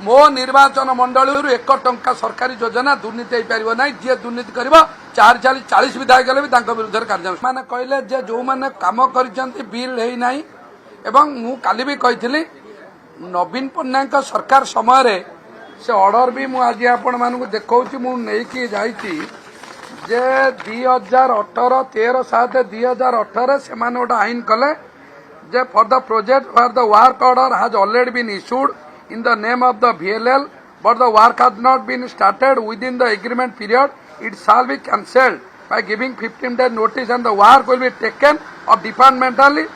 मो निर्वाचन मंडल 1 टंका सरकारी योजना दुर्नीति हो ना जी दुर्नीति कर 40 विधायक विरुद्ध कार्यानुष्ठान मैंने कहले जो मैंने कम कर बिल है मु काली भी कही नवीन पट्टनायक सरकार समय से ऑर्डर भी मुझे आपण मानक देखा मुझे जाइए जे 2018 13/7/2018 से गोटे आईन कले जे for the project for the work order has already been issued in the name of the VLL but the work has not been started within the agreement period, it shall be cancelled by giving 15 days notice and the work will be taken up departmentally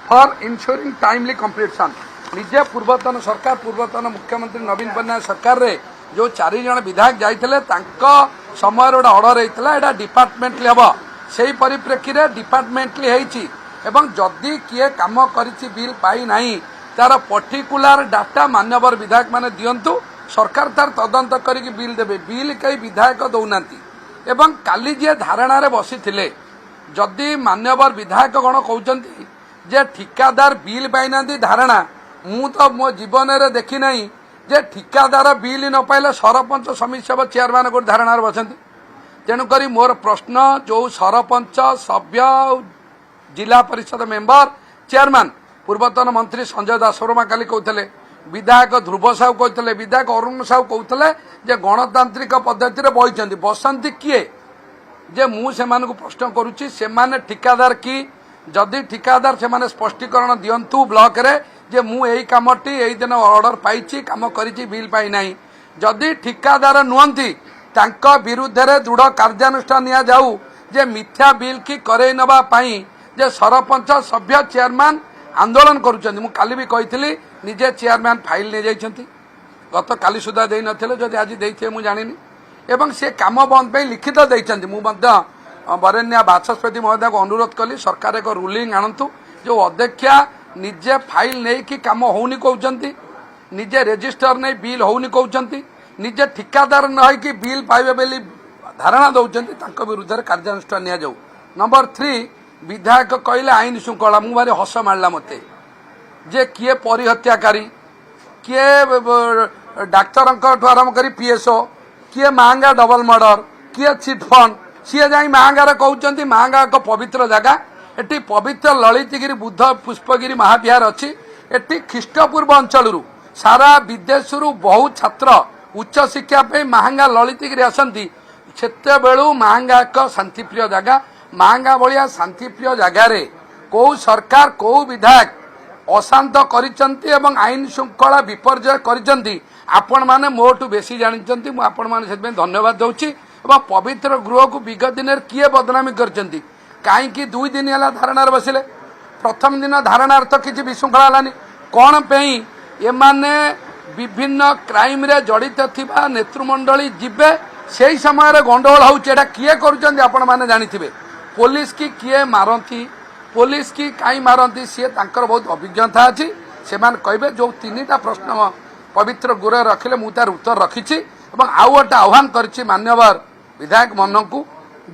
for ensuring timely completion. निजे पूर्वतन सरकार पूर्वतन मुख्यमंत्री नवीन पट्टनायक सरकार रे जो 4 जन विधायक जाइथिले तांको समय गोटे ऑर्डर होइतला एटा डिपार्टमेंटली हबो सेही परिप्रेक्षी रे डिपार्टमेंटली हेछि एवं जदी किए काम करिछि बिल पाई नाही तार पर्टिकुलर डाटा मान्यवर विधायक माने दियंतु सरकार तार तदंत करिक बिल देबे बिल कई विधायक दौनांती एवं काली जे धारणा रे बसी थिले जदी मान्यवर विधायक गण कहउचंती जे ठिकादार बिल पाइनांती धारणा मु तो मो जीवन रे देखि नाही जे ठिकादार बिल न पाइले सरपंच समिति सभा चेयरमैन को धारणा रे बसंती तेणु करी मोर प्रश्न जो सरपंच सभ्य जिला परिषद मेंबर चेयरमैन पूर्वतन मंत्री संजय दास वर्मा काली कहते विधायक ध्रुव साहू कहते विधायक अरुण साहू कहते जे गणतांत्रिक पद्धति बही बसंती किए जे मुझे प्रश्न करुच्ची से ठिकादार कि जदि ठिकादार से स्पष्टीकरण दिंतु ब्लॉक रे जे मु एई कामटी एई दिन ऑर्डर पाइछि काम करिछि बिल पाई नाही जदि ठिकादार नुहंती तांको विरुद्ध रे दृढ़ कार्यानुष्ठान निया जाऊ जे मिथ्या बिल की करे नबा पाई जे सरपंच सभ्य चेयरमैन आंदोलन करुछंती मु काली भी कही निजे चेयरमैन फाइल ले जाइछंती गत काली सुधा देई नथिले जदि आज देइथे मु जानिनी एवं से काम बंद पे लिखित देइछंती मु मध्य बरेण्या बाचस्पति महोदय को अनुरोध कली सरकार एक रूलिंग आनतु जो अध्यक्षा निजे फाइल नहीं कि काम होनी कहउछंती निजे रजिस्टर नहीं बिल होनी कहउछंती निजे ठिकादार न है कि बिल पाइबे बेली धारणा दउछंती तांको विरुद्ध कार्यानुष्ठान निया जाऊ। नंबर 3 विधायक कहले आईन श्रृंखला मु भारी हस मारला मते जे किए परिहत्याकारी किए डाक्तर आरंभ करी पीएसओ किए महंगा डबल मर्डर किए चिट फंड सी जाई महंगार कहउचंती महंगा एक पवित्र जगह एटी पवित्र ललितगिरी बुद्ध पुष्पगिरी महाविहार अच्छी एटी ख्रीष्टपूर्व अंचल सारा विदेश बहुत छात्र उच्च शिक्षा पे महंगा ललितगिरी आसती सेते बेलू महंगा एक शांतिप्रिय जगह महंगा भाया शांतिप्रिय जगार कौ सरकार कौ विधायक अशांत करिसंती एवं आईन श्रृंखला विपर्जय करिसंती आपण माने मोटू बेसी जानिसंती मु आपण माने सेतबे धन्यवाद दउची एवं पवित्र गृह को विगत दिन किए बदनामी करिसंती काईकि 2 दिन हला धारणार बसिले प्रथम दिन धारणार तो किछि विशृंखला हलानी कोन पेई एमाने विभिन्न क्राइम रे जड़ित थिबा नेतृमंडली जिबे सेही समय रे गंडगोल होउची एटा किए करूचंती आपण माने जानिथिबे पुलिस की किए मारती पुलिस की कहीं मारती सी तांकर बहुत अभिज्ञता अच्छी से कहे जो 3टा प्रश्न पवित्र गुर रखिले मु तार उत्तर रखी आउ गोटे आह्वान करिछि मान्यवर विधायक मन को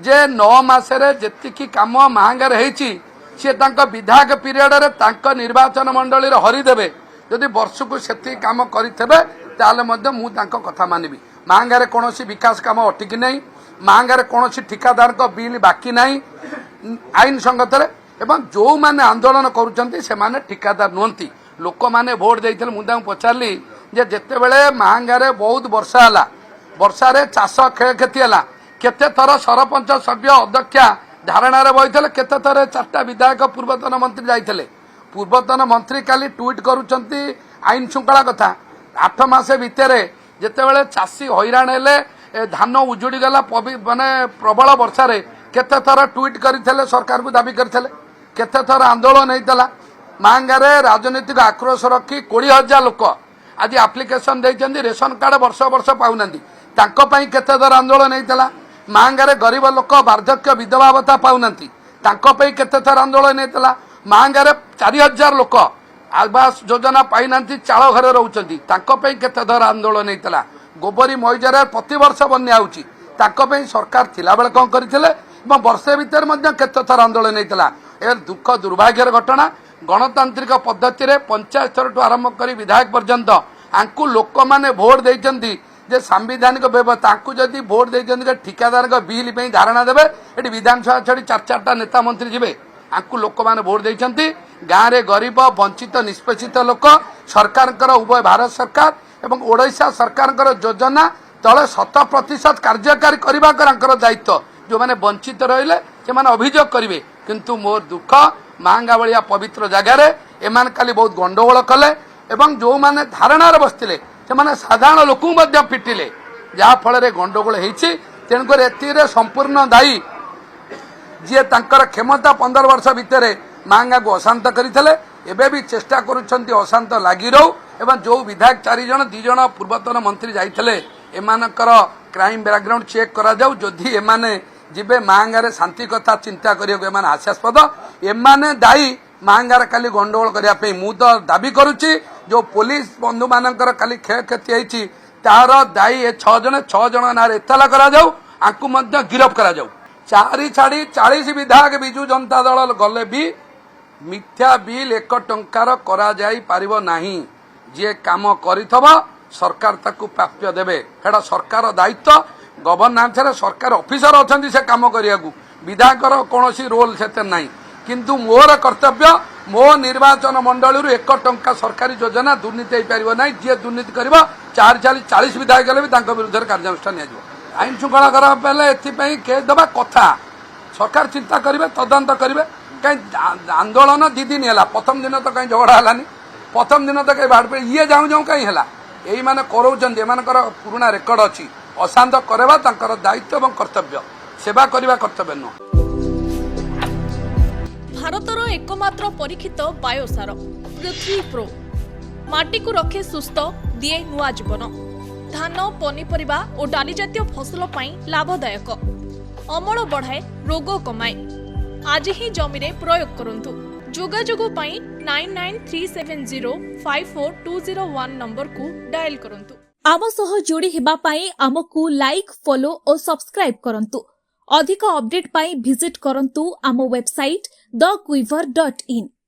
जे 9 मासरे जेतिकी काम महंगार होइछि सी तांको विधायक पीरियड रे तांको निर्वाचन मंडली रे हरिदेवे जदि वर्ष को सेति काम करिथेबे ताले मध्य मु तांको कथा मानिबी महंगार कोनोसी विकास काम अटिकी नहीं महंगार कोनोसी ठिकादार को बिल बाकी नहीं आईन संगत एवं जो माने आंदोलन करुचंती से माने ठिकादार नुहंती लोक माने वोट देइथिले मु तांको पचारली जे जेते बेले महंगारे बहुत वर्षा हला वर्षा रे चाष क्षयक्षति हला केते थर सरपंच सभ्य अध्यक्षा धारणा रे बइथिले केते थर 4टा विधायक पूर्वतन मंत्री जाइथिले पूर्वतन मंत्री काली ट्वीट करुचंती आईन श्रृंखला कथा 8 मास भितर जेते बेले चाषी हैरान हेले धान उजुड़ी गला माने प्रबल वर्षा रे केते थर ट्वीट करथिले सरकार को दाबी करथिले केते थर आंदोलन होइतला महंगारे राजनीतिक आक्रोश रखी 20,000 लोक आज एप्लिकेशन देइचंदी रेशन कार्ड वर्ष वर्ष पाउनांदी तांको पई केते थर आंदोलन होइतला महंगारे गरीब लोक वार्धक्य विधवा भत्ता पाउनांती तांको पई केते थर आंदोलन होइतला महंगारे 4,000 लोक आवास योजना पाइनांती चाଳ घरे रहउचंदी तांको पई केते थर आंदोलन होइतला गोबरी मईजरे प्रति वर्ष बन्या होउची तांको पई सरकार थिला बेले कोन करिथिले एवं वर्षे भीतर मध्य केते थर आंदोलन होइतला ए दुख दुर्भाग्यर घटना गणतांत्रिक पद्धति रे पंचायत स्तर आरंभ करी विधायक पर्यंत आंकु लोक माने भोट देइचंती जे संवैधानिक व्यवस्था आंकु जदि भोट देइचंती जे ठिकादार बिल पे धारणा देबे एटी विधानसभा छड़ी चार चारटा नेता मंत्री जिबे आंकु लोक माने भोट देइचंती गाँ रे गरीब वंचित निष्पेषित लोक सरकार उभय भारत सरकार एवं ओडिशा सरकार योजना तले 100% कार्यकारी करने दायित्व जो मैंने वंचित रहिले से माने अभियोग करेंगे किंतु मोर दुख मांगा भाया पवित्र जगार एमान खाली बहुत गंडगोल कले एवं जो माने धारणार बसते से माने साधारण लोक पिटिले जहाँ फल गंडगोल होती तेणुकर ए संपूर्ण दायी जी तांकर क्षमता 15 वर्ष भितर मांगा को अशांत करते एबे भी चेष्टा करुछंती अशांत लगी रहू एवं जो विधायक 4 जन 2 जन पूर्वतन मंत्री जाइथिले एमानकर क्राइम बैकग्राउंड चेक करा जाऊ जदि एमाने जिबे मांगारे शांति कथा चिंता करियो एमाने हास्यास्पद एमाने दायी मांगारे खाली गंडगोल करिया पे मु तो दाबी करूची जो पुलिस बंधु मानकर खाली क्षयक्षति होती तार दायी 6 जन नारे एतला करा जाऊ आंकु मध्य गिरफ करा जाऊ 4 छाड़ी 40 विधायक विजु जनता दल गले भी मिथ्या बिल 1 टंकार करा जाई पारिबो नाही जे काम करिथबो सरकार ताकू प्राप्य देबे हेडा सरकार दायित्व गवर्नमेंट रे सरकार ऑफिसर अछंती से काम करिया विधायकर कोनोसी रोल सेते नाही किंतु मोर कर्तव्य मो निर्वाचन मंडली 1 टंका सरकारी योजना दुर्नीति हो पारिबो नाही जे दुर्नीति करिबो 40 विधायक गले भी तांको विरुद्ध कार्यानुष्ठान निया जिवो आईन शृंखला करा पहले एथिपई केस दबा कथा सरकार चिंता करिवे तदंत करिवे कहीं आंदोलन 2 दिन है प्रथम दिन तो कहीं झगड़ा है प्रथम दिन तो कहीं बाढ़ पे ये जाऊँ जाऊँ कहीं है यही मैंने कराउछन एमानकर पुराना रेकर्ड अच्छी अशांत करवा तांकर दायित्व और कर्तव्य सेवा करवा कर्तव्य नुह भारतर एकमात्र परीक्षित बायोसार पृथ्वी प्रो माटी को रखे सुस्थ दिए नुआ जीवन धान पनीपरिबा और डाली जातीय फसल लाभदायक अमल बढ़ाए रोग कमाए आज ही जमीरे प्रयोग करंतु जोगाजोग 9937054201 नंबर को डायल करंतु। आम सह जोड़ी हेबा पाई आमको लाइक फॉलो और सब्सक्राइब करंतु। अधिक अपडेट पाई विजिट करंतु आम वेबसाइट thequiver.in।